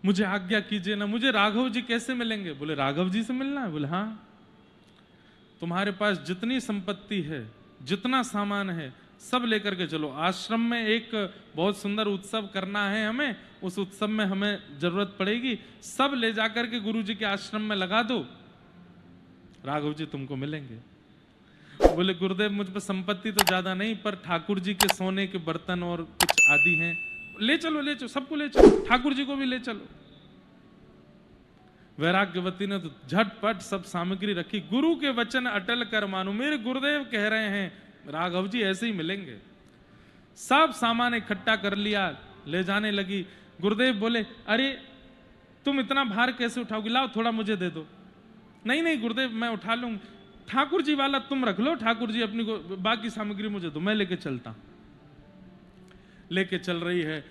मुझे आज्ञा कीजिए ना, मुझे राघव जी कैसे मिलेंगे? बोले राघव जी से मिलना है? बोले हाँ। तुम्हारे पास जितनी संपत्ति है, जितना सामान है, सब लेकर के चलो। आश्रम में एक बहुत सुंदर उत्सव करना है हमें, उस उत्सव में हमें जरूरत पड़ेगी, सब ले जाकर के गुरु जी के आश्रम में लगा दो, राघव जी तुमको मिलेंगे। बोले गुरुदेव मुझ पर संपत्ति तो ज्यादा नहीं, पर ठाकुर जी के सोने के बर्तन और कुछ आदि हैं, ले चलो ले चलो, सबको ले चलो, ठाकुर जी को भी ले चलो। वैराग्यवती ने तो झटपट सब सामग्री रखी। गुरु के वचन अटल कर मानो, मेरे गुरुदेव कह रहे हैं राघव जी ऐसे ही मिलेंगे। सब सामान इकट्ठा कर लिया, ले जाने लगी। गुरुदेव बोले अरे तुम इतना भार कैसे उठाओगी, लाओ थोड़ा मुझे दे दो। नहीं नहीं गुरुदेव मैं उठा लूंगी। ठाकुर जी वाला तुम रख लो, ठाकुर जी अपनी को, बाकी सामग्री मुझे दो, मैं लेके चलता। लेके चल रही है,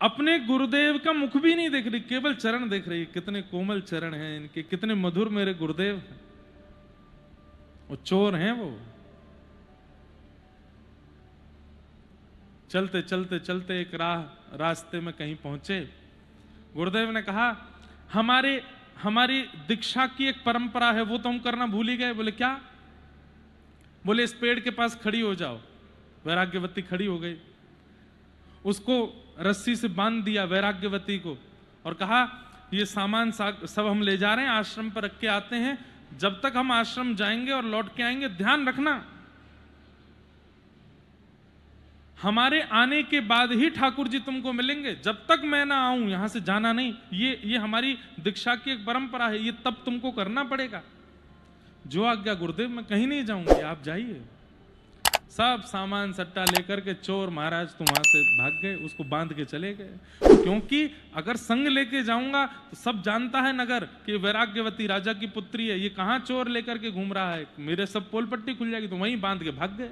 अपने गुरुदेव का मुख भी नहीं देख रही, केवल चरण देख रही। कितने कोमल चरण हैं इनके, कितने मधुर मेरे गुरुदेव हैं। वो चोर हैं वो। चलते चलते चलते एक रास्ते में कहीं पहुंचे। गुरुदेव ने कहा हमारी दीक्षा की एक परंपरा है, वो तो हम करना भूल ही गए। बोले क्या? बोले इस पेड़ के पास खड़ी हो जाओ। वैराग्यवती खड़ी हो गई, उसको रस्सी से बांध दिया वैराग्यवती को, और कहा ये सामान सब हम ले जा रहे हैं, आश्रम पर रख के आते हैं, जब तक हम आश्रम जाएंगे और लौट के आएंगे ध्यान रखना, हमारे आने के बाद ही ठाकुर जी तुमको मिलेंगे, जब तक मैं ना आऊं यहां से जाना नहीं। ये हमारी दीक्षा की एक परंपरा है, ये तब तुमको करना पड़ेगा। जो आज्ञा गुरुदेव, मैं कहीं नहीं जाऊंगी, आप जाइए। सब सामान सट्टा लेकर के चोर महाराज तो वहां से भाग गए, उसको बांध के चले गए। क्योंकि अगर संग लेके जाऊंगा तो सब जानता है नगर कि वैराग्यवती राजा की पुत्री है, ये कहां चोर लेकर के घूम रहा है, मेरे सब पोल पट्टी खुल जाएगी। तो वहीं बांध के भाग गए।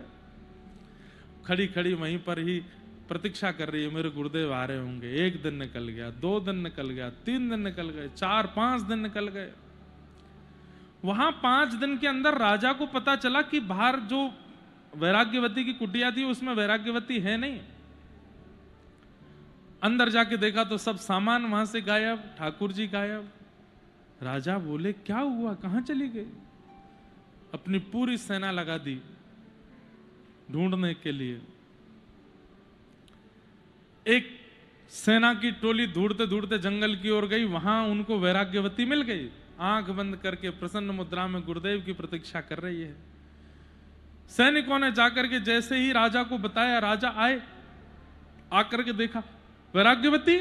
खड़ी खड़ी वहीं पर ही प्रतीक्षा कर रही है, मेरे गुरुदेव आ रहे होंगे। 1 दिन निकल गया, 2 दिन निकल गया, 3 दिन निकल गए, 4-5 दिन निकल गए। वहां 5 दिन के अंदर राजा को पता चला कि बाहर जो वैराग्यवती की कुटिया थी उसमें वैराग्यवती है नहीं। अंदर जाके देखा तो सब सामान वहां से गायब, ठाकुर जी गायब। राजा बोले क्या हुआ, कहां चली गई? अपनी पूरी सेना लगा दी ढूंढने के लिए। एक सेना की टोली ढूंढते ढूंढते जंगल की ओर गई, वहां उनको वैराग्यवती मिल गई। आंख बंद करके प्रसन्न मुद्रा में गुरुदेव की प्रतीक्षा कर रही है। सैनिकों ने जाकर के जैसे ही राजा को बताया, राजा आए, आकर के देखा वैराग्यवती